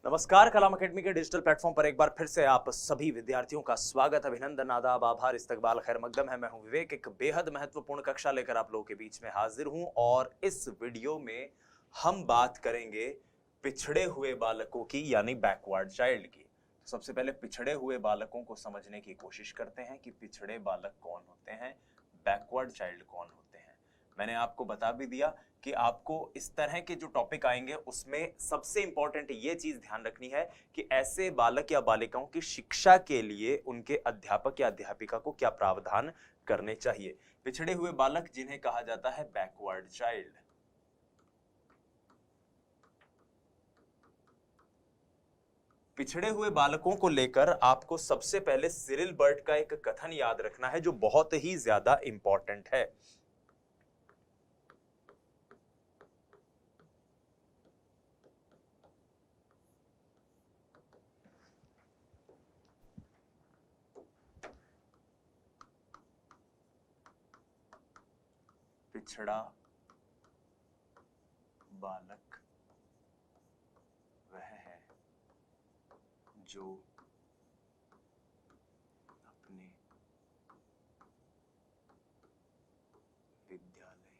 नमस्कार, कलाम अकेडमी के digital platform पर एक बार फिर से आप सभी विद्यार्थियों का स्वागत, अभिनंदन, आदाब, आभार, इस्तकबाल, खैर मकदम है। मैं हूं विवेक, एक बेहद महत्वपूर्ण कक्षा लेकर आप लोगों के बीच में हाजिर हूं और इस वीडियो में हम बात करेंगे पिछड़े हुए बालकों की, यानी बैकवर्ड चाइल्ड की। तो सबसे पहले पिछड़े हुए बालकों को समझने की कोशिश करते हैं कि पिछड़े बालक कौन होते हैं, बैकवर्ड चाइल्ड कौन होते हैं। मैंने आपको बता भी दिया कि आपको इस तरह के जो टॉपिक आएंगे उसमें सबसे इंपॉर्टेंट ये चीज ध्यान रखनी है कि ऐसे बालक या बालिकाओं की शिक्षा के लिए उनके अध्यापक या अध्यापिका को क्या प्रावधान करने चाहिए। पिछड़े हुए बालक जिन्हें कहा जाता है बैकवर्ड चाइल्ड। पिछड़े हुए बालकों को लेकर आपको सबसे पहले सिरिल बर्ट का एक कथन याद रखना है जो बहुत ही ज्यादा इंपॉर्टेंट है। पिछड़ा बालक वह है जो अपने विद्यालय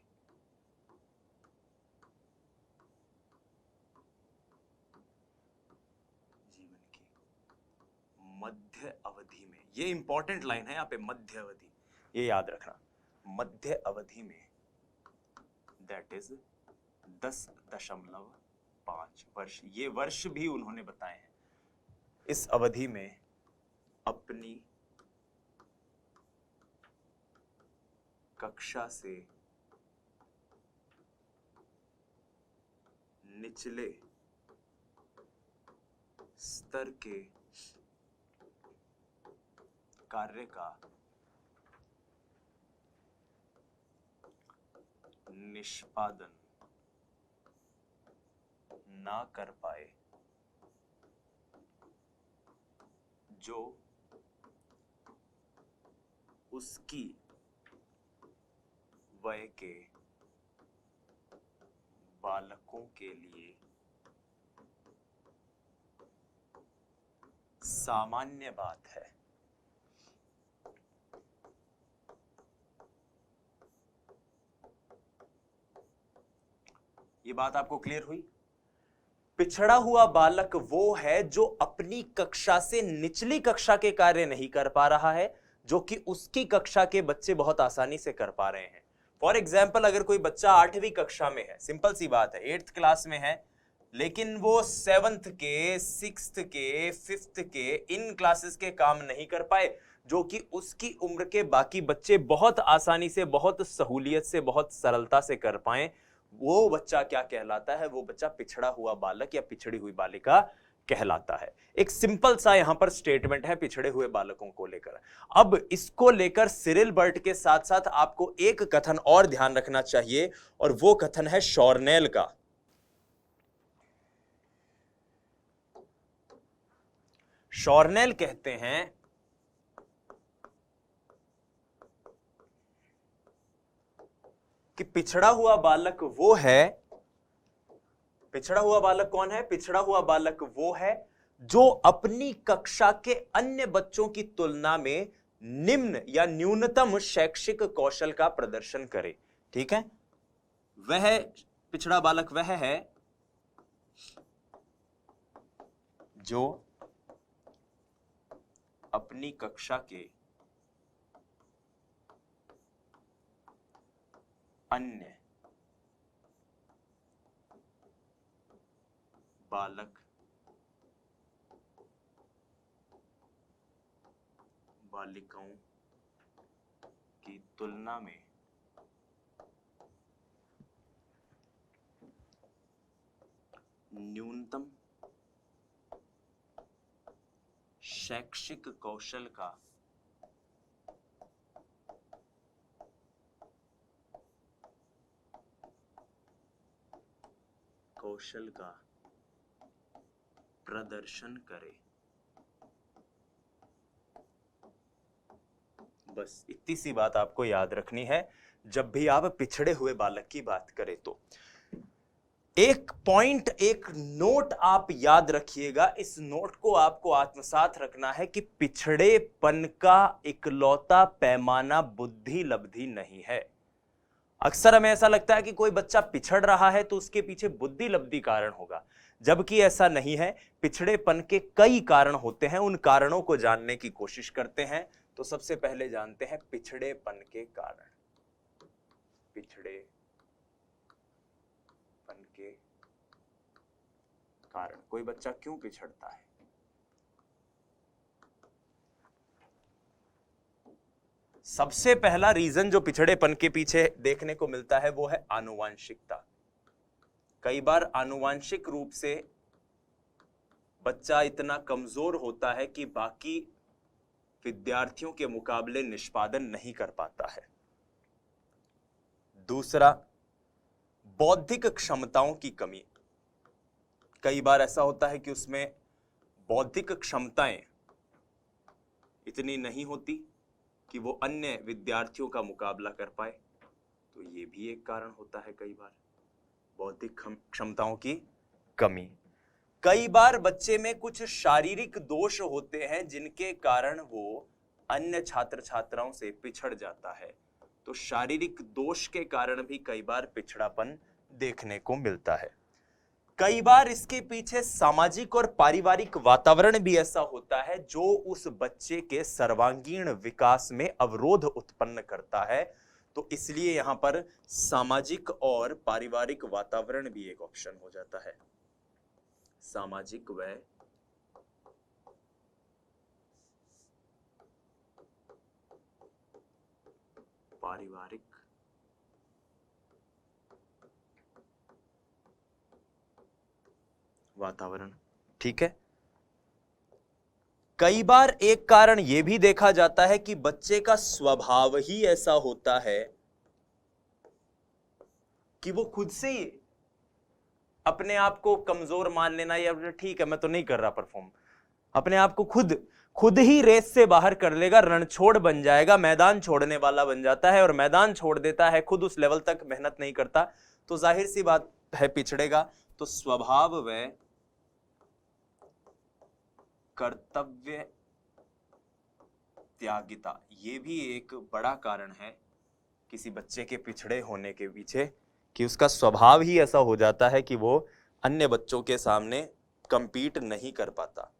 जीवन की मध्य अवधि में, ये इंपॉर्टेंट लाइन है यहाँ पे, मध्य अवधि, ये याद रखना, मध्य अवधि में, दैट इज 10.5 वर्ष, ये वर्ष भी उन्होंने बताए हैं। इस अवधि में अपनी कक्षा से निचले स्तर के कार्य का निष्पादन ना कर पाए, जो उसकी वय के बालकों के लिए सामान्य बात है। ये बात आपको क्लियर हुई? पिछड़ा हुआ बालक वो है जो अपनी कक्षा से निचली कक्षा के कार्य नहीं कर पा रहा है, जो कि उसकी कक्षा के बच्चे बहुत आसानी से कर पा रहे हैं। फॉर एग्जाम्पल, अगर कोई बच्चा 8वीं कक्षा में है, सिंपल सी बात है, 8th क्लास में है, लेकिन वो 7th के, 6th के, 5th के इन क्लासेस के काम नहीं कर पाए, जो कि उसकी उम्र के बाकी बच्चे बहुत आसानी से, बहुत सहूलियत से, बहुत सरलता से कर पाए, वो बच्चा क्या कहलाता है? वो बच्चा पिछड़ा हुआ बालक या पिछड़ी हुई बालिका कहलाता है। एक सिंपल सा यहां पर स्टेटमेंट है पिछड़े हुए बालकों को लेकर। अब इसको लेकर सिरिल बर्ट के साथ साथ आपको एक कथन और ध्यान रखना चाहिए, और वो कथन है शॉर्नेल का। शॉर्नेल कहते हैं कि पिछड़ा हुआ बालक वो है, पिछड़ा हुआ बालक कौन है? पिछड़ा हुआ बालक वो है जो अपनी कक्षा के अन्य बच्चों की तुलना में निम्न या न्यूनतम शैक्षिक कौशल का प्रदर्शन करे। ठीक है, वह पिछड़ा बालक वह है जो अपनी कक्षा के अन्य बालक बालिकाओं की तुलना में न्यूनतम शैक्षिक कौशल का प्रदर्शन करे। बस इतनी सी बात आपको याद रखनी है जब भी आप पिछड़े हुए बालक की बात करें तो। एक पॉइंट, एक नोट आप याद रखिएगा, इस नोट को आपको आत्मसात रखना है कि पिछड़ेपन का इकलौता पैमाना बुद्धि लब्धि नहीं है। अक्सर हमें ऐसा लगता है कि कोई बच्चा पिछड़ रहा है तो उसके पीछे बुद्धि लब्धि कारण होगा, जबकि ऐसा नहीं है। पिछड़ेपन के कई कारण होते हैं, उन कारणों को जानने की कोशिश करते हैं। तो सबसे पहले जानते हैं पिछड़ेपन के कारण। पिछड़ेपन के कारण कोई बच्चा क्यों पिछड़ता है? सबसे पहला रीजन जो पिछड़ेपन के पीछे देखने को मिलता है वो है आनुवांशिकता। कई बार आनुवांशिक रूप से बच्चा इतना कमजोर होता है कि बाकी विद्यार्थियों के मुकाबले निष्पादन नहीं कर पाता है। दूसरा, बौद्धिक क्षमताओं की कमी। कई बार ऐसा होता है कि उसमें बौद्धिक क्षमताएं इतनी नहीं होती कि वो अन्य विद्यार्थियों का मुकाबला कर पाए, तो ये भी एक कारण होता है। कई बार बौद्धिक क्षमताओं की कमी। कई बार बच्चे में कुछ शारीरिक दोष होते हैं जिनके कारण वो अन्य छात्र छात्राओं से पिछड़ जाता है, तो शारीरिक दोष के कारण भी कई बार पिछड़ापन देखने को मिलता है। कई बार इसके पीछे सामाजिक और पारिवारिक वातावरण भी ऐसा होता है जो उस बच्चे के सर्वांगीण विकास में अवरोध उत्पन्न करता है, तो इसलिए यहां पर सामाजिक और पारिवारिक वातावरण भी एक ऑप्शन हो जाता है। सामाजिक व पारिवारिक वातावरण, ठीक है। कई बार एक कारण यह भी देखा जाता है कि बच्चे का स्वभाव ही ऐसा होता है कि वो खुद से ही अपने आप को कमजोर मान लेना, या ठीक है मैं तो नहीं कर रहा परफॉर्म, अपने आप को खुद ही रेस से बाहर कर लेगा, रणछोड़ बन जाएगा, मैदान छोड़ने वाला बन जाता है और मैदान छोड़ देता है, खुद उस लेवल तक मेहनत नहीं करता, तो जाहिर सी बात है पिछड़ेगा। तो स्वभाव व कर्तव्य त्यागिता, ये भी एक बड़ा कारण है किसी बच्चे के पिछड़े होने के पीछे, कि उसका स्वभाव ही ऐसा हो जाता है कि वो अन्य बच्चों के सामने कंपीट नहीं कर पाता।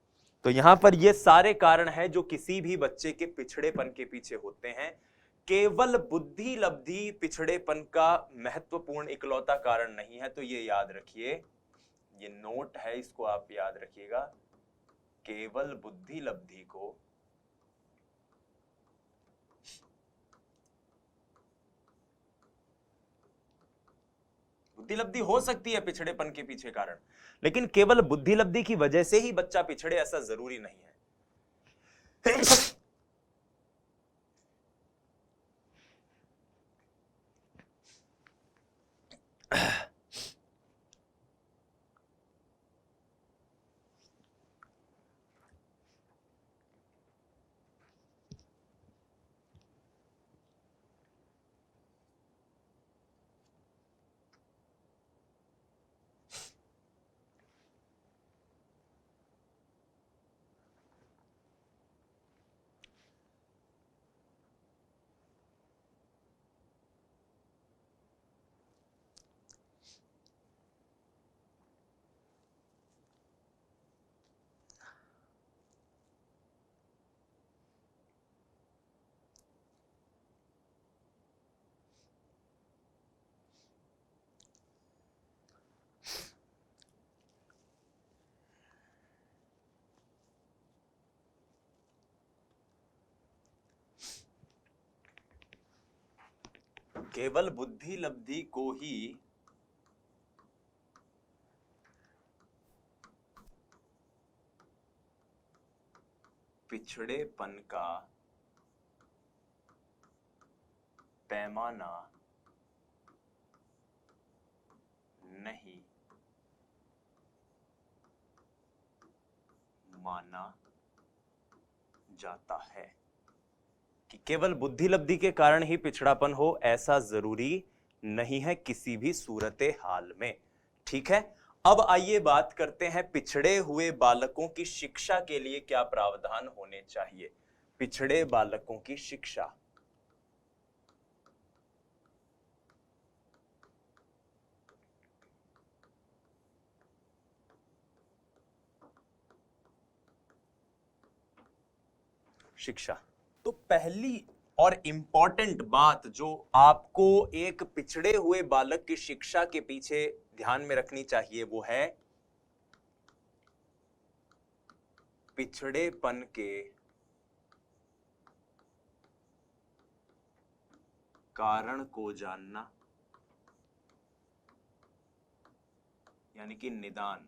तो यहां पर ये सारे कारण हैं जो किसी भी बच्चे के पिछड़ेपन के पीछे होते हैं। केवल बुद्धि लब्धि पिछड़ेपन का महत्वपूर्ण इकलौता कारण नहीं है, तो ये याद रखिए, ये नोट है, इसको आप याद रखिएगा। केवल बुद्धि लब्धि को बुद्धि लब्धि हो सकती है पिछड़ेपन के पीछे कारण, लेकिन केवल बुद्धि लब्धि की वजह से ही बच्चा पिछड़े ऐसा जरूरी नहीं है। केवल बुद्धि लब्धि को ही पिछड़ेपन का पैमाना नहीं माना जाता है। कि केवल बुद्धि लब्धि के कारण ही पिछड़ापन हो ऐसा जरूरी नहीं है किसी भी सूरत हाल में। ठीक है। अब आइए बात करते हैं पिछड़े हुए बालकों की शिक्षा के लिए क्या प्रावधान होने चाहिए। पिछड़े बालकों की शिक्षा। शिक्षा। तो पहली और इंपॉर्टेंट बात जो आपको एक पिछड़े हुए बालक की शिक्षा के पीछे ध्यान में रखनी चाहिए वो है पिछड़ेपन के कारण को जानना, यानी कि निदान,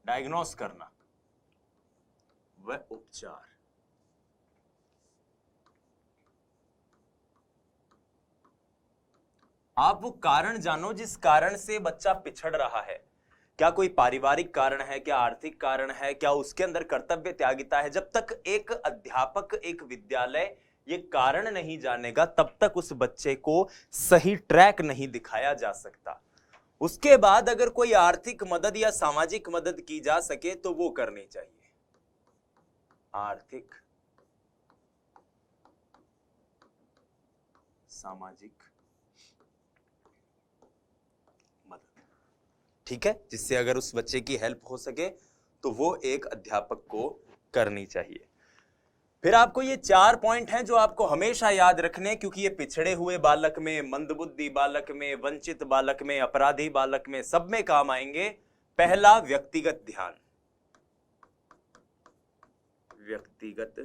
डायग्नोस करना व उपचार। आप वो कारण जानो जिस कारण से बच्चा पिछड़ रहा है। क्या कोई पारिवारिक कारण है, क्या आर्थिक कारण है, क्या उसके अंदर कर्तव्य त्यागिता है। जब तक एक अध्यापक, एक विद्यालय ये कारण नहीं जानेगा तब तक उस बच्चे को सही ट्रैक नहीं दिखाया जा सकता। उसके बाद अगर कोई आर्थिक मदद या सामाजिक मदद की जा सके तो वो करनी चाहिए। आर्थिक, सामाजिक मदद, ठीक है, जिससे अगर उस बच्चे की हेल्प हो सके तो वो एक अध्यापक को करनी चाहिए। फिर आपको ये 4 पॉइंट हैं जो आपको हमेशा याद रखने, क्योंकि ये पिछड़े हुए बालक में, मंदबुद्धि बालक में, वंचित बालक में, अपराधी बालक में, सब में काम आएंगे। पहला, व्यक्तिगत ध्यान। व्यक्तिगत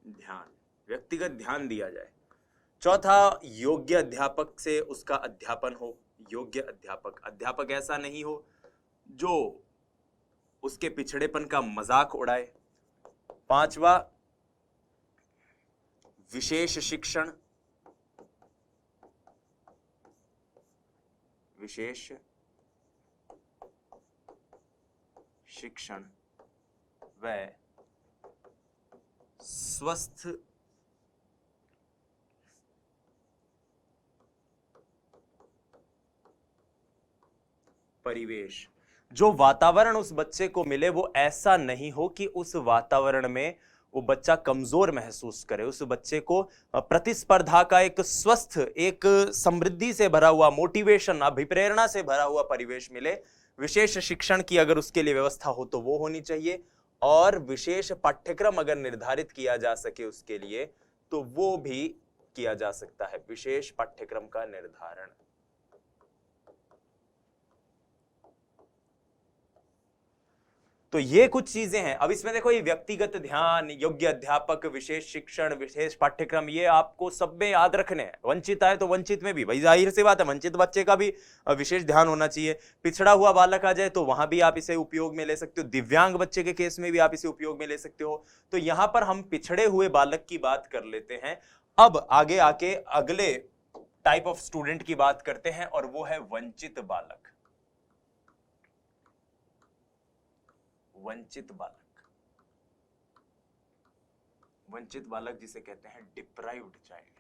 ध्यान, व्यक्तिगत ध्यान दिया जाए। चौथा, योग्य अध्यापक से उसका अध्यापन हो। योग्य अध्यापक, अध्यापक ऐसा नहीं हो जो उसके पिछड़ेपन का मजाक उड़ाए। पांचवा, विशेष शिक्षण। विशेष शिक्षण व स्वस्थ परिवेश। जो वातावरण उस बच्चे को मिले वो ऐसा नहीं हो कि उस वातावरण में वो बच्चा कमजोर महसूस करे। उस बच्चे को प्रतिस्पर्धा का एक स्वस्थ, एक समृद्धि से भरा हुआ, मोटिवेशन, अभिप्रेरणा से भरा हुआ परिवेश मिले। विशेष शिक्षण की अगर उसके लिए व्यवस्था हो तो वो होनी चाहिए। और विशेष पाठ्यक्रम अगर निर्धारित किया जा सके उसके लिए तो वो भी किया जा सकता है। विशेष पाठ्यक्रम का निर्धारण। तो ये कुछ चीजें हैं। अब इसमें देखो, ये व्यक्तिगत ध्यान, योग्य अध्यापक, विशेष शिक्षण, विशेष पाठ्यक्रम, ये आपको सब में याद रखने हैं। वंचित आए तो वंचित में भी भाई जाहिर सी बात है वंचित बच्चे का भी विशेष ध्यान होना चाहिए। पिछड़ा हुआ बालक आ जाए तो वहां भी आप इसे उपयोग में ले सकते हो। दिव्यांग बच्चे के केस में भी आप इसे उपयोग में ले सकते हो। तो यहां पर हम पिछड़े हुए बालक की बात कर लेते हैं। अब आगे आके अगले टाइप ऑफ स्टूडेंट की बात करते हैं और वो है वंचित बालक। वंचित बालक, वंचित बालक जिसे कहते हैं डिप्राइव्ड चाइल्ड।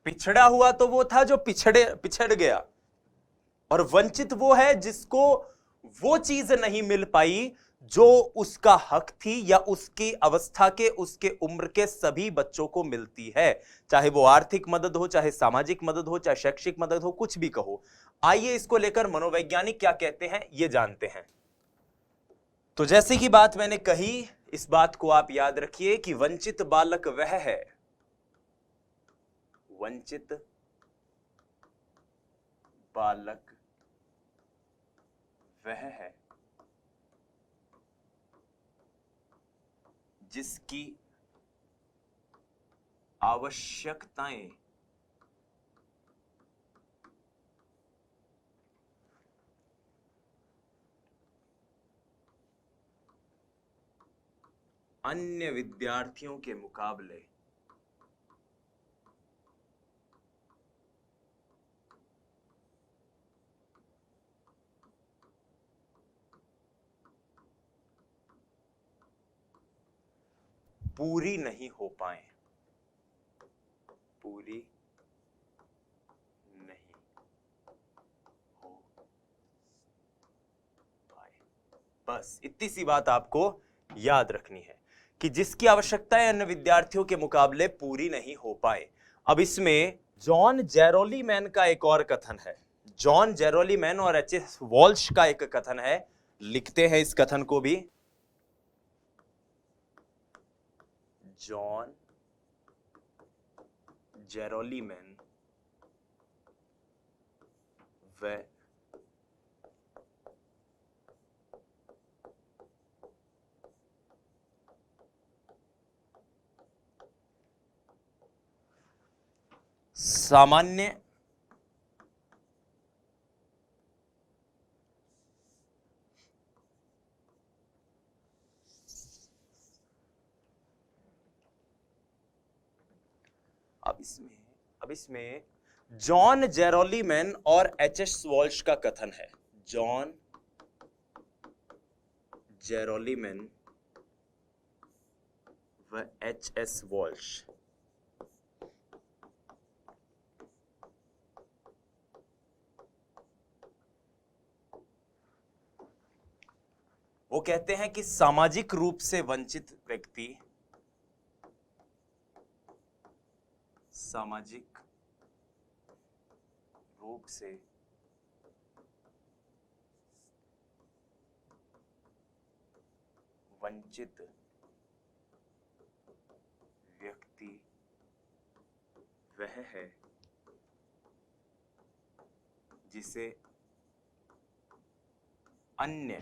पिछड़ा हुआ तो वो था जो पिछड़ गया, और वंचित वो है जिसको वो चीज नहीं मिल पाई जो उसका हक थी या उसकी अवस्था के, उसके उम्र के सभी बच्चों को मिलती है। चाहे वो आर्थिक मदद हो, चाहे सामाजिक मदद हो, चाहे शैक्षिक मदद हो, कुछ भी कहो। आइए इसको लेकर मनोवैज्ञानिक क्या कहते हैं ये जानते हैं। तो जैसे की बात मैंने कही, इस बात को आप याद रखिए कि वंचित बालक वह है, वंचित बालक वह है जिसकी आवश्यकताएं अन्य विद्यार्थियों के मुकाबले पूरी नहीं हो पाए, पूरी नहीं हो पाए। बस इतनी सी बात आपको याद रखनी है कि जिसकी आवश्यकताएं अन्य विद्यार्थियों के मुकाबले पूरी नहीं हो पाए। अब इसमें जॉन जेरोली मैन का एक और कथन है, जॉन जेरोली मैन और एच.एस. वॉल्श का एक कथन है, लिखते हैं इस कथन को भी। जॉन जेरोली मैन व सामान्य अब इसमें जॉन जेरोली मैन और एच.एस. वॉल्श का कथन है, जॉन जेरोली मैन व एच.एस. वॉल्श। वो कहते हैं कि सामाजिक रूप से वंचित व्यक्ति, सामाजिक रूप से वंचित व्यक्ति वह है जिसे अन्य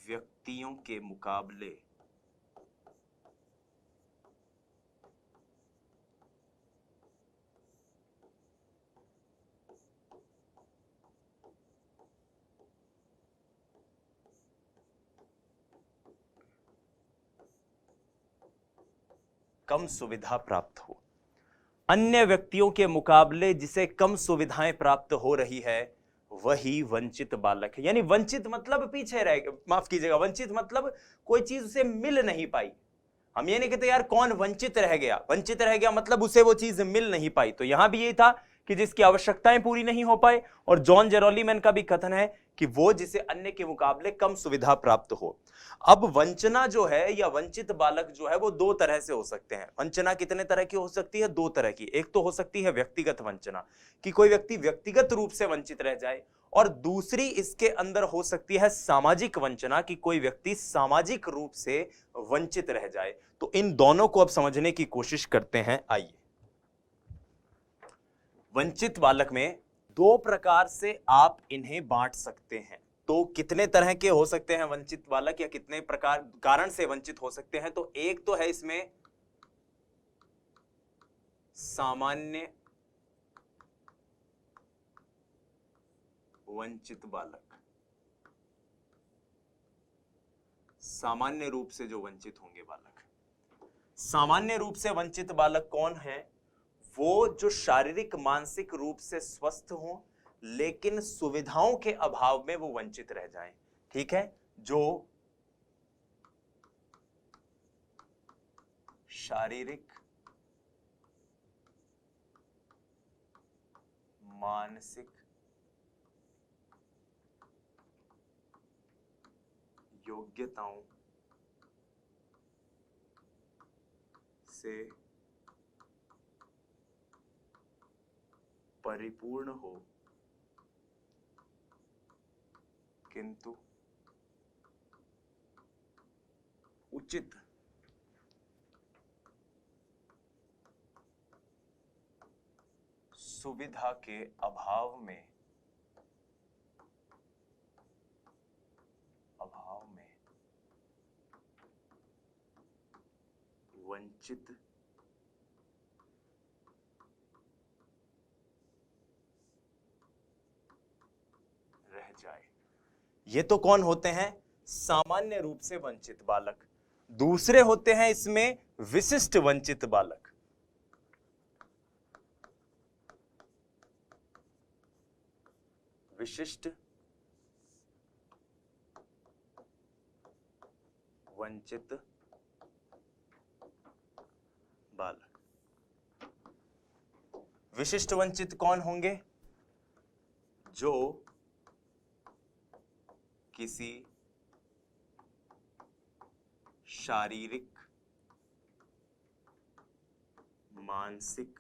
व्यक्तियों के मुकाबले कम सुविधा प्राप्त हो। अन्य व्यक्तियों के मुकाबले जिसे कम सुविधाएं प्राप्त हो रही है वही वंचित बालक है। यानी वंचित मतलब पीछे रह गया, माफ कीजिएगा, वंचित मतलब कोई चीज उसे मिल नहीं पाई। हम ये नहीं कहते यार कौन वंचित रह गया, वंचित रह गया मतलब उसे वो चीज मिल नहीं पाई। तो यहां भी यही था कि जिसकी आवश्यकताएं पूरी नहीं हो पाए। और जॉन जेरोली मैन का भी कथन है कि वो जिसे अन्य के मुकाबले कम सुविधा प्राप्त हो। अब वंचना जो है या वंचित बालक जो है वो दो तरह से हो सकते हैं। वंचना कितने तरह की हो सकती है? दो तरह की। एक तो हो सकती है व्यक्तिगत वंचना, कि कोई व्यक्ति व्यक्तिगत रूप से वंचित रह जाए, और दूसरी इसके अंदर हो सकती है सामाजिक वंचना, कि कोई व्यक्ति सामाजिक रूप से वंचित रह जाए। तो इन दोनों को अब समझने की कोशिश करते हैं। आइए, वंचित बालक में दो प्रकार से आप इन्हें बांट सकते हैं। तो कितने तरह के हो सकते हैं वंचित बालक, या कितने प्रकार कारण से वंचित हो सकते हैं? तो एक तो है इसमें सामान्य वंचित बालक, सामान्य रूप से जो वंचित होंगे बालक। सामान्य रूप से वंचित बालक कौन है? वो जो शारीरिक मानसिक रूप से स्वस्थ हो लेकिन सुविधाओं के अभाव में वो वंचित रह जाएं। ठीक है, जो शारीरिक मानसिक योग्यताओं से परिपूर्ण हो किंतु उचित सुविधा के अभाव में वंचित रह जाए। ये तो कौन होते हैं? सामान्य रूप से वंचित बालक। दूसरे होते हैं इसमें विशिष्ट वंचित बालक। विशिष्ट वंचित बालक। विशिष्ट वंचित कौन होंगे? जो किसी शारीरिक, मानसिक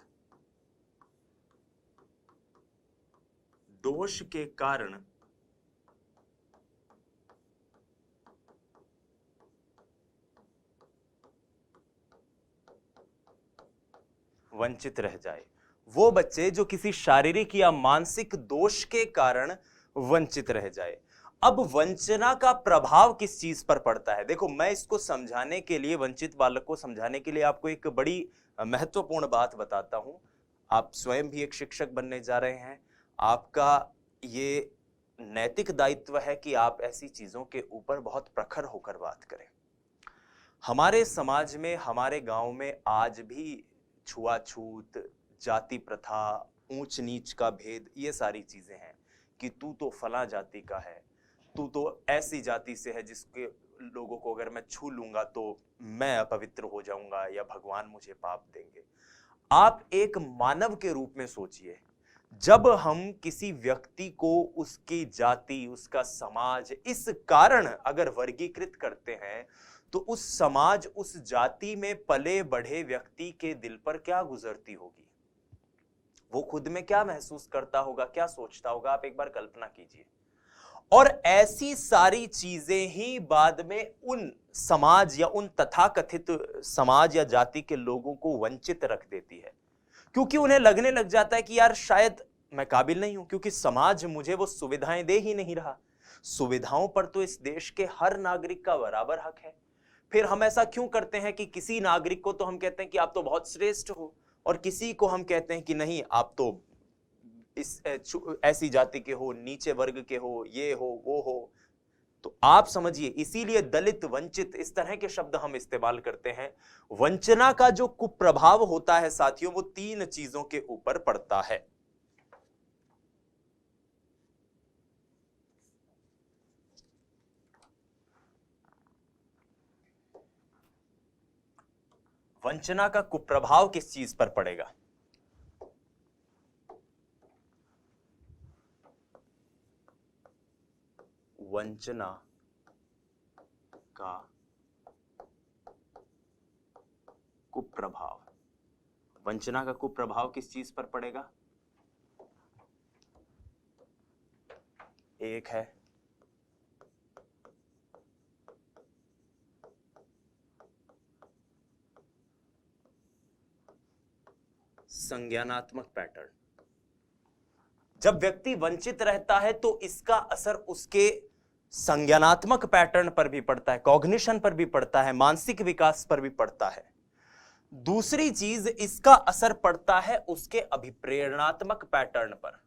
दोष के कारण वंचित रह जाए। वो बच्चे जो किसी शारीरिक या मानसिक दोष के कारण वंचित रह जाए। अब वंचना का प्रभाव किस चीज पर पड़ता है? देखो, मैं इसको समझाने के लिए, वंचित बालक को समझाने के लिए आपको एक बड़ी महत्वपूर्ण बात बताता हूं। आप स्वयं भी एक शिक्षक बनने जा रहे हैं। आपका ये नैतिक दायित्व है कि आप ऐसी चीजों के ऊपर बहुत प्रखर होकर बात करें। हमारे समाज में, हमारे गांव में आज भी छुआछूत, जाति प्रथा, ऊंच नीच का भेद, ये सारी चीजें हैं कि तू तो फला जाति का है, तू तो ऐसी जाति से है जिसके लोगों को अगर मैं छू लूंगा तो मैं अपवित्र हो जाऊंगा या भगवान मुझे पाप देंगे। आप एक मानव के रूप में सोचिए, जब हम किसी व्यक्ति को उसकी जाति, उसका समाज इस कारण अगर वर्गीकृत करते हैं तो उस समाज, उस जाति में पले बढ़े व्यक्ति के दिल पर क्या गुजरती होगी? वो खुद में क्या महसूस करता होगा, क्या सोचता होगा? आप एक बार कल्पना कीजिए। और ऐसी सारी चीजें ही बाद में उन समाज या उन तथाकथित समाज या जाति के लोगों को वंचित रख देती है, क्योंकि उन्हें लगने लग जाता है कि यार शायद मैं काबिल नहीं हूं, क्योंकि समाज मुझे वो सुविधाएं दे ही नहीं रहा। सुविधाओं पर तो इस देश के हर नागरिक का बराबर हक है। फिर हम ऐसा क्यों करते हैं कि किसी नागरिक को तो हम कहते हैं कि आप तो बहुत श्रेष्ठ हो, और किसी को हम कहते हैं कि नहीं, आप तो इस ऐसी जाति के हो, नीचे वर्ग के हो, ये हो, वो हो। तो आप समझिए, इसीलिए दलित, वंचित, इस तरह के शब्द हम इस्तेमाल करते हैं। वंचना का जो कुप्रभाव होता है साथियों, वो 3 चीजों के ऊपर पड़ता है। वंचना का कुप्रभाव किस चीज पर पड़ेगा? वंचना का कुप्रभाव, वंचना का कुप्रभाव किस चीज पर पड़ेगा? एक है संज्ञानात्मक पैटर्न। जब व्यक्ति वंचित रहता है तो इसका असर उसके संज्ञानात्मक पैटर्न पर भी पड़ता है, कॉग्निशन पर भी पड़ता है, मानसिक विकास पर भी पड़ता है। दूसरी चीज, इसका असर पड़ता है उसके अभिप्रेरणात्मक पैटर्न पर।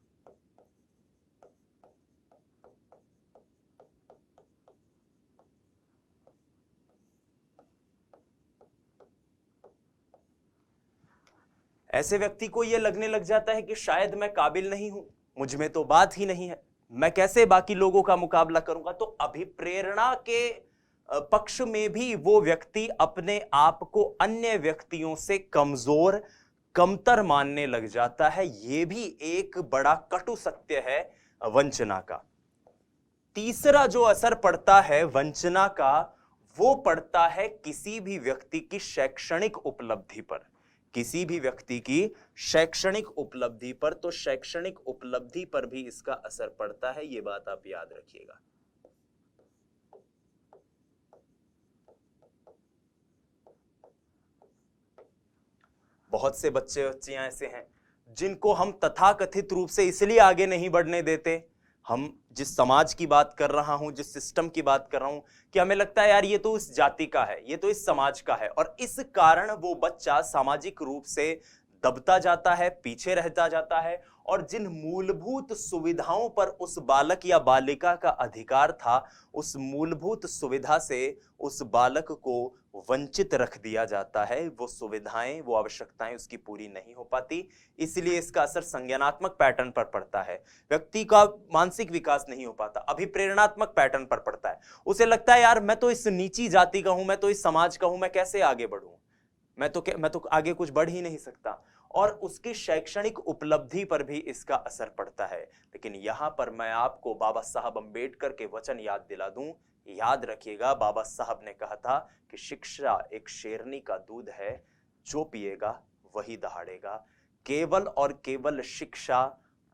ऐसे व्यक्ति को यह लगने लग जाता है कि शायद मैं काबिल नहीं हूं, मुझ में तो बात ही नहीं है, मैं कैसे बाकी लोगों का मुकाबला करूंगा। तो अभिप्रेरणा के पक्ष में भी वो व्यक्ति अपने आप को अन्य व्यक्तियों से कमजोर, कमतर मानने लग जाता है। यह भी एक बड़ा कटु सत्य है वंचना का। तीसरा जो असर पड़ता है वंचना का, वो पड़ता है किसी भी व्यक्ति की शैक्षणिक उपलब्धि पर। किसी भी व्यक्ति की शैक्षणिक उपलब्धि पर, तो शैक्षणिक उपलब्धि पर भी इसका असर पड़ता है। ये बात आप याद रखिएगा। बहुत से बच्चियां ऐसे हैं जिनको हम तथाकथित रूप से इसलिए आगे नहीं बढ़ने देते, हम जिस समाज की बात कर रहा हूं, जिस सिस्टम की बात कर रहा हूं, कि हमें लगता है यार ये तो इस जाति का है, ये तो इस समाज का है, और इस कारण वो बच्चा सामाजिक रूप से दबता जाता है, पीछे रहता जाता है, और जिन मूलभूत सुविधाओं पर उस बालक या बालिका का अधिकार था, उस मूलभूत सुविधा से उस बालक को वंचित रख दिया जाता है, वो सुविधाएं, वो आवश्यकताएं उसकी पूरी नहीं हो पाती। इसलिए इसका असर संज्ञानात्मक पैटर्न पर पड़ता है, व्यक्ति का मानसिक विकास नहीं हो पाता, अभिप्रेरणात्मक पैटर्न पर पड़ता है। उसे लगता है यार मैं तो इस नीची जाति का हूं, मैं तो इस समाज का हूं, मैं कैसे आगे बढ़ूं, मैं तो आगे कुछ बढ़ ही नहीं सकता। और उसकी शैक्षणिक उपलब्धि पर भी इसका असर पड़ता है। लेकिन यहां पर मैं आपको बाबा साहब अंबेडकर के वचन याद दिला दूं। याद रखिएगा, बाबा साहब ने कहा था कि शिक्षा एक शेरनी का दूध है, जो पिएगा वही दहाड़ेगा। केवल और केवल शिक्षा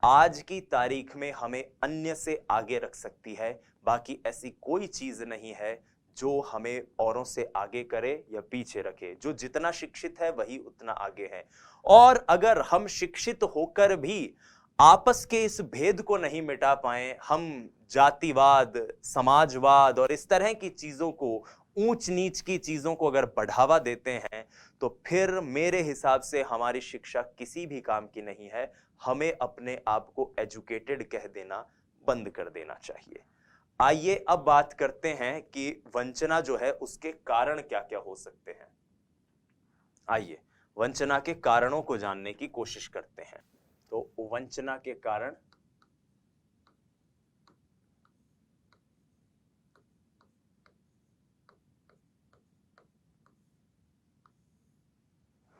आज की तारीख में हमें अन्य से आगे रख सकती है। बाकी ऐसी कोई चीज नहीं है जो हमें औरों से आगे करे या पीछे रखे। जो जितना शिक्षित है वही उतना आगे है। और अगर हम शिक्षित होकर भी आपस के इस भेद को नहीं मिटा पाए, हम जातिवाद, समाजवाद और इस तरह की चीजों को, ऊंच नीच की चीजों को अगर बढ़ावा देते हैं, तो फिर मेरे हिसाब से हमारी शिक्षा किसी भी काम की नहीं है। हमें अपने आप को एजुकेटेड कह देना बंद कर देना चाहिए। आइए अब बात करते हैं कि वंचना जो है उसके कारण क्या क्या हो सकते हैं। आइए वंचना के कारणों को जानने की कोशिश करते हैं। तो वंचना के कारण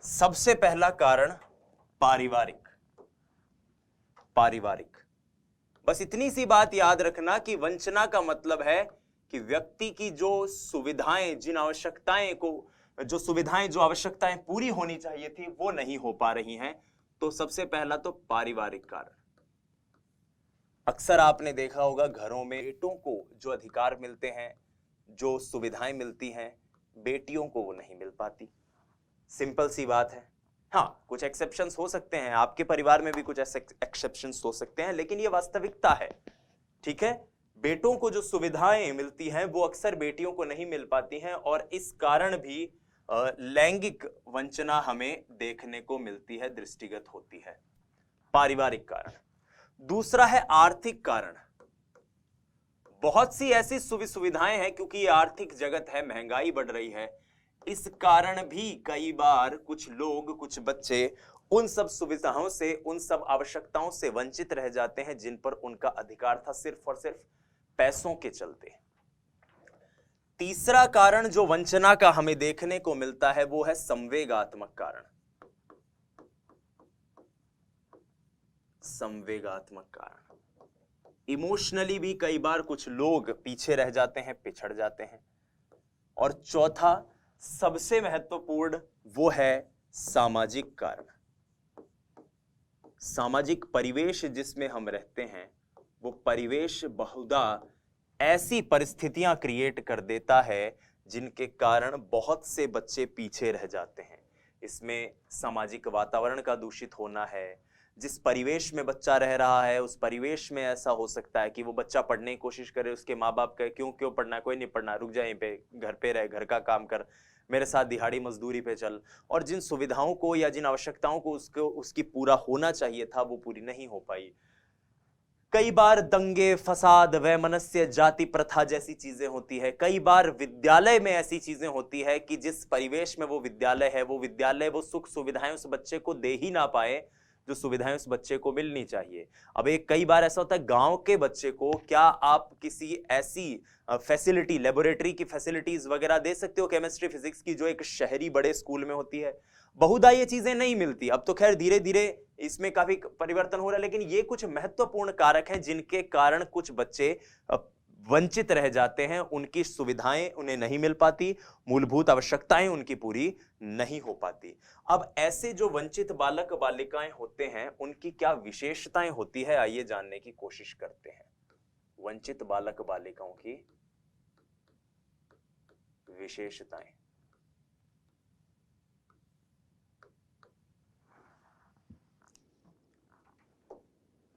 सबसे पहला कारण पारिवारिक। पारिवारिक, बस इतनी सी बात याद रखना कि वंचना का मतलब है कि व्यक्ति की जो सुविधाएं, जिन आवश्यकताएं को, जो सुविधाएं, जो आवश्यकताएं पूरी होनी चाहिए थी वो नहीं हो पा रही हैं। तो सबसे पहला तो पारिवारिक कारण। अक्सर आपने देखा होगा घरों में बेटों को जो अधिकार मिलते हैं, जो सुविधाएं मिलती हैं, बेटियों को वो नहीं मिल पाती। सिंपल सी बात है। हाँ, कुछ एक्सेप्शंस हो सकते हैं, आपके परिवार में भी कुछ ऐसे एक्सेप्शंस हो सकते हैं, लेकिन ये वास्तविकता है। ठीक है, बेटों को जो सुविधाएं मिलती हैं वो अक्सर बेटियों को नहीं मिल पाती हैं, और इस कारण भी लैंगिक वंचना हमें देखने को मिलती है, दृष्टिगत होती है। पारिवारिक कारण। दूसरा है आर्थिक कारण। बहुत सी ऐसी सुविधाएं हैं, क्योंकि ये आर्थिक जगत है, महंगाई बढ़ रही है, इस कारण भी कई बार कुछ लोग, कुछ बच्चे उन सब सुविधाओं से, उन सब आवश्यकताओं से वंचित रह जाते हैं जिन पर उनका अधिकार था, सिर्फ और सिर्फ पैसों के चलते। तीसरा कारण जो वंचना का हमें देखने को मिलता है वो है संवेगात्मक कारण। संवेगात्मक कारण, इमोशनली भी कई बार कुछ लोग पीछे रह जाते हैं, पिछड़ जाते हैं। और चौथा सबसे महत्वपूर्ण वो है सामाजिक कारण। सामाजिक परिवेश जिसमें हम रहते हैं, वो परिवेश बहुधा ऐसी परिस्थितियां क्रिएट कर देता है जिनके कारण बहुत से बच्चे पीछे रह जाते हैं। इसमें सामाजिक वातावरण का दूषित होना है। जिस परिवेश में बच्चा रह रहा है, उस परिवेश में ऐसा हो सकता है कि वो बच्चा पढ़ने की कोशिश करे, उसके माँ बाप कहे क्यों पढ़ना है, कोई नहीं पढ़ना, रुक जाए, पे घर पे रह, घर का काम कर, मेरे साथ दिहाड़ी मजदूरी पे चल। और जिन सुविधाओं को या जिन आवश्यकताओं को उसकी पूरा होना चाहिए था, वो पूरी नहीं हो पाई। कई बार दंगे, फसाद, वैमनस्य, जाति प्रथा जैसी चीजें होती है। कई बार विद्यालय में ऐसी चीजें होती है कि जिस परिवेश में वो विद्यालय है, वो विद्यालय वो सुख सुविधाएं उस बच्चे को दे ही ना पाए जो सुविधाएं उस बच्चे को मिलनी चाहिए। अब एक कई बार ऐसा होता है, गांव के बच्चे को क्या आप किसी ऐसी फैसिलिटी, लेबोरेटरी की फैसिलिटीज वगैरह दे सकते हो, केमिस्ट्री फिजिक्स की, जो एक शहरी बड़े स्कूल में होती है? बहुधा ये चीजें नहीं मिलती। अब तो खैर धीरे धीरे इसमें काफी परिवर्तन हो रहा है, लेकिन ये कुछ महत्वपूर्ण कारक हैं जिनके कारण कुछ बच्चे वंचित रह जाते हैं, उनकी सुविधाएं उन्हें नहीं मिल पाती, मूलभूत आवश्यकताएं उनकी पूरी नहीं हो पाती। अब ऐसे जो वंचित बालक बालिकाएं होते हैं, उनकी क्या विशेषताएं होती है, आइए जानने की कोशिश करते हैं। वंचित बालक बालिकाओं की विशेषताएं।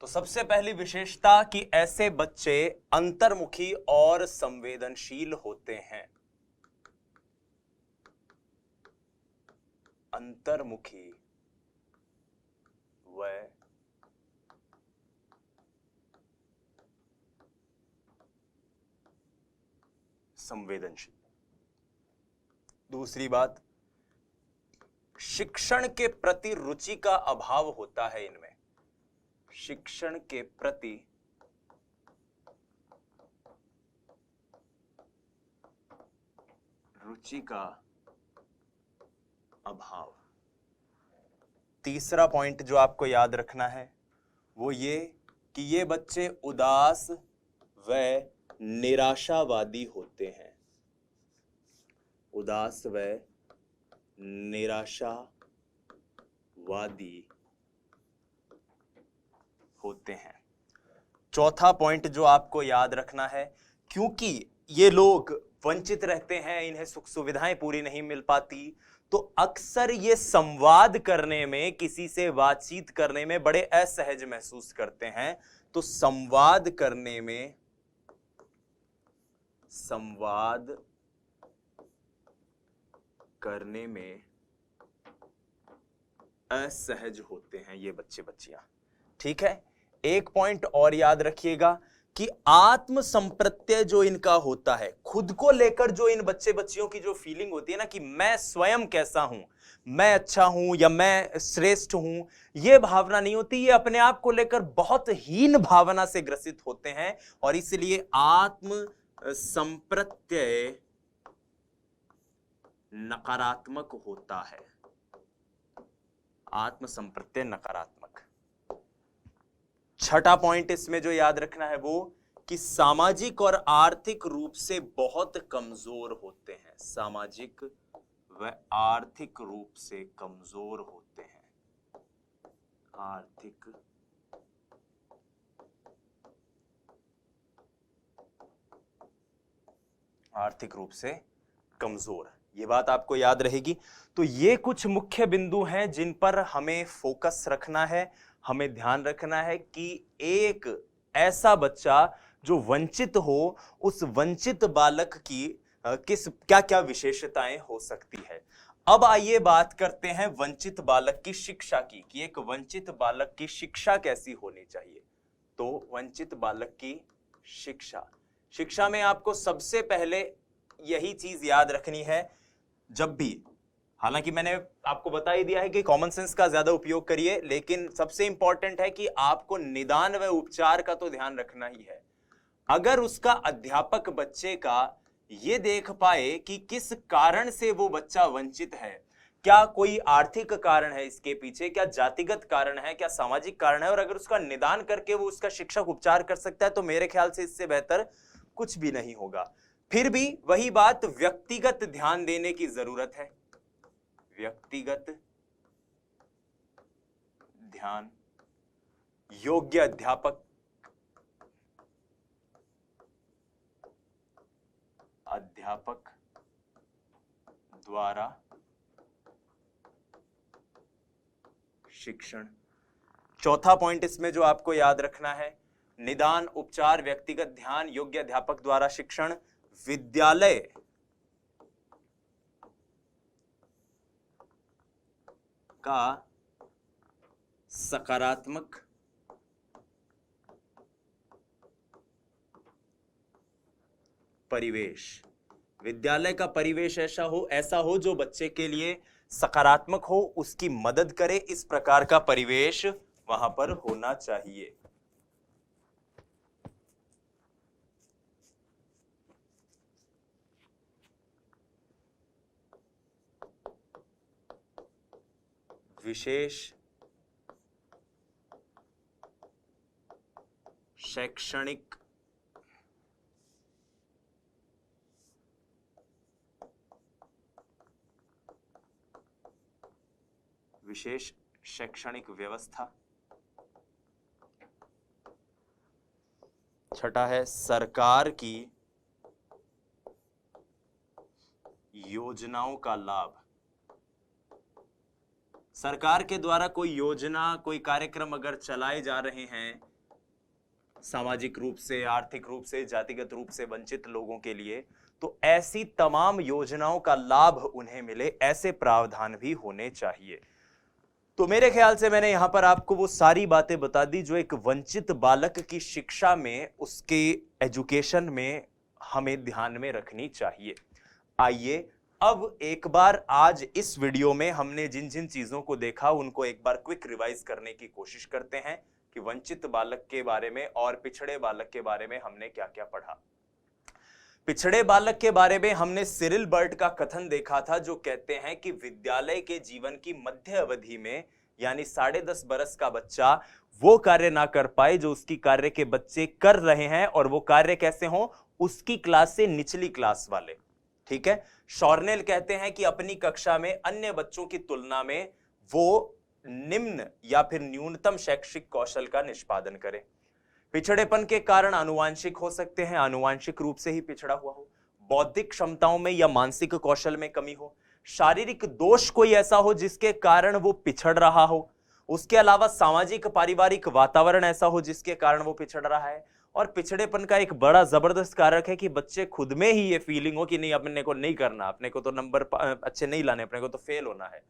तो सबसे पहली विशेषता कि ऐसे बच्चे अंतर्मुखी और संवेदनशील होते हैं। अंतर्मुखी व संवेदनशील। दूसरी बात, शिक्षण के प्रति रुचि का अभाव होता है इनमें। शिक्षण के प्रति रुचि का अभाव। तीसरा पॉइंट जो आपको याद रखना है वो ये कि ये बच्चे उदास व निराशावादी होते हैं। उदास व निराशावादी होते हैं। चौथा पॉइंट जो आपको याद रखना है, क्योंकि ये लोग वंचित रहते हैं, इन्हें सुख सुविधाएं पूरी नहीं मिल पाती, तो अक्सर ये संवाद करने में, किसी से बातचीत करने में बड़े असहज महसूस करते हैं। तो संवाद करने में असहज होते हैं ये बच्चे बच्चियां। ठीक है, एक पॉइंट और याद रखिएगा कि आत्म संप्रत्यय जो इनका होता है, खुद को लेकर जो इन बच्चे बच्चियों की जो फीलिंग होती है ना कि मैं स्वयं कैसा हूं, मैं अच्छा हूं या मैं श्रेष्ठ हूं, यह भावना नहीं होती। ये अपने आप को लेकर बहुत हीन भावना से ग्रसित होते हैं और इसलिए आत्म संप्रत्यय नकारात्मक होता है। आत्म संप्रत्यय नकारात्मक। छठा पॉइंट इसमें जो याद रखना है वो कि सामाजिक और आर्थिक रूप से बहुत कमजोर होते हैं। सामाजिक व आर्थिक रूप से कमजोर होते हैं। आर्थिक रूप से कमजोर, ये बात आपको याद रहेगी। तो ये कुछ मुख्य बिंदु हैं जिन पर हमें फोकस रखना है, हमें ध्यान रखना है कि एक ऐसा बच्चा जो वंचित हो, उस वंचित बालक की क्या क्या विशेषताएं हो सकती है। अब आइए बात करते हैं वंचित बालक की शिक्षा की, कि एक वंचित बालक की शिक्षा कैसी होनी चाहिए। तो वंचित बालक की शिक्षा में आपको सबसे पहले यही चीज याद रखनी है, जब भी, हालांकि मैंने आपको बता ही दिया है कि कॉमन सेंस का ज्यादा उपयोग करिए, लेकिन सबसे इंपॉर्टेंट है कि आपको निदान व उपचार का तो ध्यान रखना ही है। अगर उसका अध्यापक बच्चे का ये देख पाए कि किस कारण से वो बच्चा वंचित है, क्या कोई आर्थिक कारण है इसके पीछे, क्या जातिगत कारण है, क्या सामाजिक कारण है, और अगर उसका निदान करके वो उसका शिक्षक उपचार कर सकता है, तो मेरे ख्याल से इससे बेहतर कुछ भी नहीं होगा। फिर भी वही बात, व्यक्तिगत ध्यान देने की जरूरत है। व्यक्तिगत ध्यान, योग्य अध्यापक द्वारा शिक्षण। चौथा पॉइंट इसमें जो आपको याद रखना है, निदान, उपचार, व्यक्तिगत ध्यान, योग्य अध्यापक द्वारा शिक्षण। विद्यालय का सकारात्मक परिवेश, विद्यालय का परिवेश ऐसा हो जो बच्चे के लिए सकारात्मक हो, उसकी मदद करे, इस प्रकार का परिवेश वहां पर होना चाहिए। विशेष शैक्षणिक व्यवस्था। छठा है सरकार की योजनाओं का लाभ। सरकार के द्वारा कोई योजना, कोई कार्यक्रम अगर चलाए जा रहे हैं सामाजिक रूप से, आर्थिक रूप से, जातिगत रूप से वंचित लोगों के लिए, तो ऐसी तमाम योजनाओं का लाभ उन्हें मिले, ऐसे प्रावधान भी होने चाहिए। तो मेरे ख्याल से मैंने यहां पर आपको वो सारी बातें बता दी जो एक वंचित बालक की शिक्षा में, उसके एजुकेशन में हमें ध्यान में रखनी चाहिए। आइए अब एक बार आज इस वीडियो में हमने जिन जिन चीजों को देखा उनको एक बार क्विक रिवाइज करने की कोशिश करते हैं कि वंचित बालक के बारे में और पिछड़े बालक के बारे में हमने क्या क्या पढ़ा। पिछड़े बालक के बारे में हमने सिरिल बर्ट का कथन देखा था, जो कहते हैं कि विद्यालय के जीवन की मध्य अवधि में यानी 10.5 बरस का बच्चा वो कार्य ना कर पाए जो उसकी कार्य के बच्चे कर रहे हैं, और वो कार्य कैसे हो, उसकी क्लास से निचली क्लास वाले। ठीक है, शॉर्नेल कहते हैं कि अपनी कक्षा में अन्य बच्चों की तुलना में वो निम्न या फिर न्यूनतम शैक्षिक कौशल का निष्पादन करे। पिछड़ेपन के कारण आनुवांशिक हो सकते हैं, आनुवांशिक रूप से ही पिछड़ा हुआ हो, बौद्धिक क्षमताओं में या मानसिक कौशल में कमी हो, शारीरिक दोष कोई ऐसा हो जिसके कारण वो पिछड़ रहा हो, उसके अलावा सामाजिक पारिवारिक वातावरण ऐसा हो जिसके कारण वो पिछड़ रहा है। और पिछड़ेपन का एक बड़ा जबरदस्त कारक है कि बच्चे खुद में ही ये फीलिंग हो कि नहीं, अपने को नहीं करना, अपने को तो नंबर अच्छे नहीं लाने, अपने को तो फेल होना है।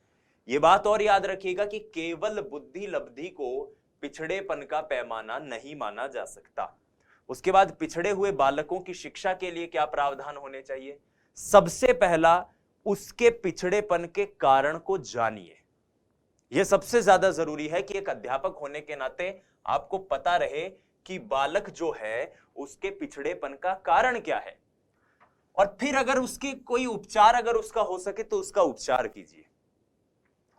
ये बात और याद रखिएगा कि केवल बुद्धि लब्धि को पिछड़ेपन का पैमाना नहीं माना जा सकता। उसके बाद पिछड़े हुए बालकों की शिक्षा के लिए क्या प्रावधान होने चाहिए? सबसे पहला, उसके पिछड़ेपन के कारण को जानिए। यह सबसे ज्यादा जरूरी है कि एक अध्यापक होने के नाते आपको पता रहे कि बालक जो है उसके पिछड़ेपन का कारण क्या है, और फिर अगर उसके कोई उपचार अगर उसका हो सके तो उसका उपचार कीजिए।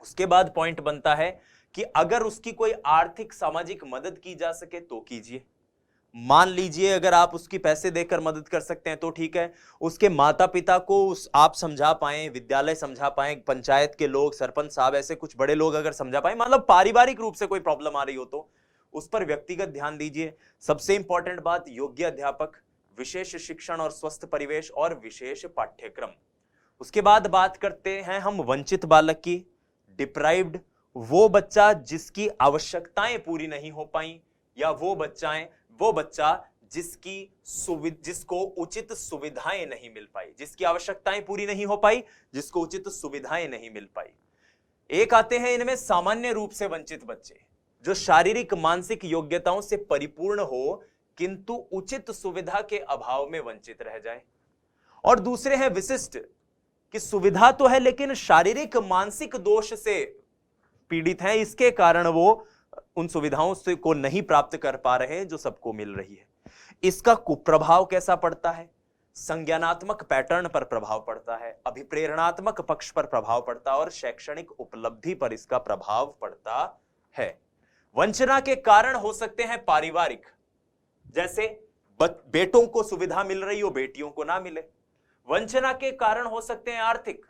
उसके बाद पॉइंट बनता है कि अगर उसकी कोई आर्थिक सामाजिक मदद की जा सके तो कीजिए। मान लीजिए अगर आप उसकी पैसे देकर मदद कर सकते हैं तो ठीक है। उसके माता पिता को आप समझा पाए, विद्यालय समझा पाए, पंचायत के लोग, सरपंच साहब, ऐसे कुछ बड़े लोग अगर समझा पाए, मतलब पारिवारिक रूप से कोई प्रॉब्लम आ रही हो तो उस पर व्यक्तिगत ध्यान दीजिए। सबसे इंपॉर्टेंट बात, योग्य अध्यापक, विशेष शिक्षण और स्वस्थ परिवेश और विशेष पाठ्यक्रम। उसके बाद बात करते हैं हम वंचित बालक की। डिप्राइव्ड, वो बच्चा जिसकी आवश्यकताएं पूरी नहीं हो पाई, या वो बच्चा जिसको उचित सुविधाएं नहीं मिल पाई, जिसकी आवश्यकताएं पूरी नहीं हो पाई, जिसको उचित सुविधाएं नहीं मिल पाई। एक आते हैं इनमें सामान्य रूप से वंचित बच्चे, जो शारीरिक मानसिक योग्यताओं से परिपूर्ण हो किंतु उचित सुविधा के अभाव में वंचित रह जाए। और दूसरे हैं विशिष्ट, कि सुविधा तो है लेकिन शारीरिक मानसिक दोष से पीड़ित हैं, इसके कारण वो उन सुविधाओं से को नहीं प्राप्त कर पा रहे हैं जो सबको मिल रही है। इसका कुप्रभाव कैसा पड़ता है? संज्ञानात्मक पैटर्न पर प्रभाव पड़ता है, अभिप्रेरणात्मक पक्ष पर प्रभाव पड़ता है, और शैक्षणिक उपलब्धि पर इसका प्रभाव पड़ता है। वंचना के कारण हो सकते हैं पारिवारिक, जैसे बेटों को सुविधा मिल रही हो, बेटियों को ना मिले। वंचना के कारण हो सकते हैं आर्थिक।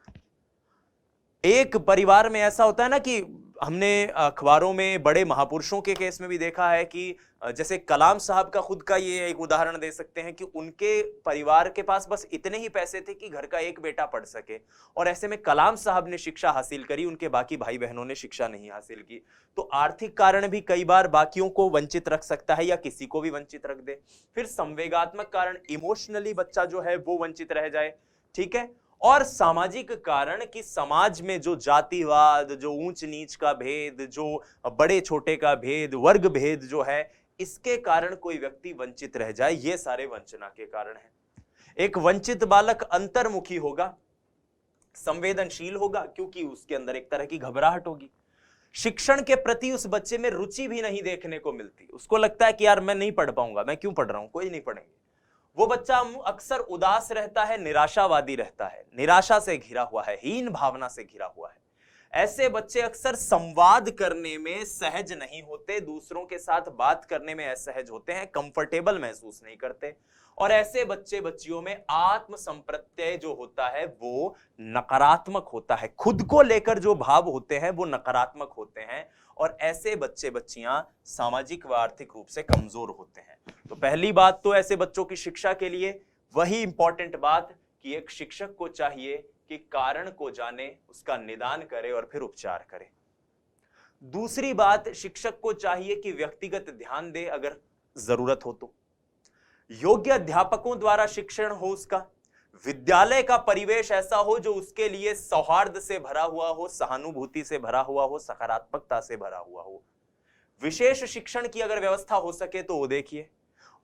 एक परिवार में ऐसा होता है ना कि हमने अखबारों में बड़े महापुरुषों के केस में भी देखा है कि जैसे कलाम साहब का खुद का ये एक उदाहरण दे सकते हैं कि उनके परिवार के पास बस इतने ही पैसे थे कि घर का एक बेटा पढ़ सके, और ऐसे में कलाम साहब ने शिक्षा हासिल करी, उनके बाकी भाई बहनों ने शिक्षा नहीं हासिल की। तो आर्थिक कारण भी कई बार बाकियों को वंचित रख सकता है या किसी को भी वंचित रख दे। फिर संवेगात्मक कारण, इमोशनली बच्चा जो है वो वंचित रह जाए। ठीक है, और सामाजिक कारण कि समाज में जो जातिवाद, जो ऊंच नीच का भेद, जो बड़े छोटे का भेद, वर्ग भेद जो है, इसके कारण कोई व्यक्ति वंचित रह जाए, ये सारे वंचना के कारण हैं। एक वंचित बालक अंतर्मुखी होगा, संवेदनशील होगा, क्योंकि उसके अंदर एक तरह की घबराहट होगी। शिक्षण के प्रति उस बच्चे में रुचि भी नहीं देखने को मिलती, उसको लगता है कि यार मैं नहीं पढ़ पाऊंगा, मैं क्यों पढ़ रहा हूं, कोई नहीं पढ़ेंगे। वो बच्चा अक्सर उदास रहता है, निराशावादी रहता है, निराशा से घिरा हुआ है, हीन भावना से घिरा हुआ है। ऐसे बच्चे अक्सर संवाद करने में सहज नहीं होते, दूसरों के साथ बात करने में असहज होते हैं, कंफर्टेबल महसूस नहीं करते। और ऐसे बच्चे बच्चियों में आत्म संप्रत्यय जो होता है वो नकारात्मक होता है, खुद को लेकर जो भाव होते हैं वो नकारात्मक होते हैं, और ऐसे बच्चे बच्चियां सामाजिक व आर्थिक रूप से कमजोर होते हैं। तो पहली बात तो ऐसे बच्चों की शिक्षा के लिए वही इंपॉर्टेंट बात कि एक शिक्षक को चाहिए कि कारण को जाने, उसका निदान करे और फिर उपचार करे। दूसरी बात, शिक्षक को चाहिए कि व्यक्तिगत ध्यान दे अगर जरूरत हो तो, योग्य अध्यापकों द्वारा शिक्षण हो उसका, विद्यालय का परिवेश ऐसा हो जो उसके लिए सौहार्द से भरा हुआ हो, सहानुभूति से भरा हुआ हो, सकारात्मकता से भरा हुआ हो। विशेष शिक्षण की अगर व्यवस्था हो सके तो वो देखिए।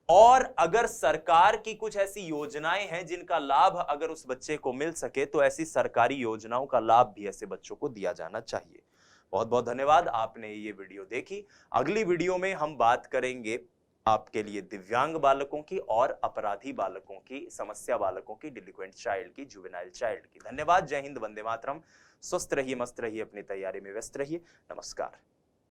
और अगर सरकार की कुछ ऐसी योजनाएं हैं जिनका लाभ अगर उस बच्चे को मिल सके तो ऐसी सरकारी योजनाओं का लाभ भी ऐसे बच्चों को दिया जाना चाहिए। बहुत बहुत धन्यवाद, आपने ये वीडियो देखी। अगली वीडियो में हम बात करेंगे आपके लिए दिव्यांग बालकों की और अपराधी बालकों की, समस्या बालकों की, डिलिक्वेंट चाइल्ड की, जुवेनाइल चाइल्ड की। धन्यवाद। जय हिंद, वंदे मातरम। स्वस्थ रहिए, मस्त रहिए, अपनी तैयारी में व्यस्त रहिए। नमस्कार।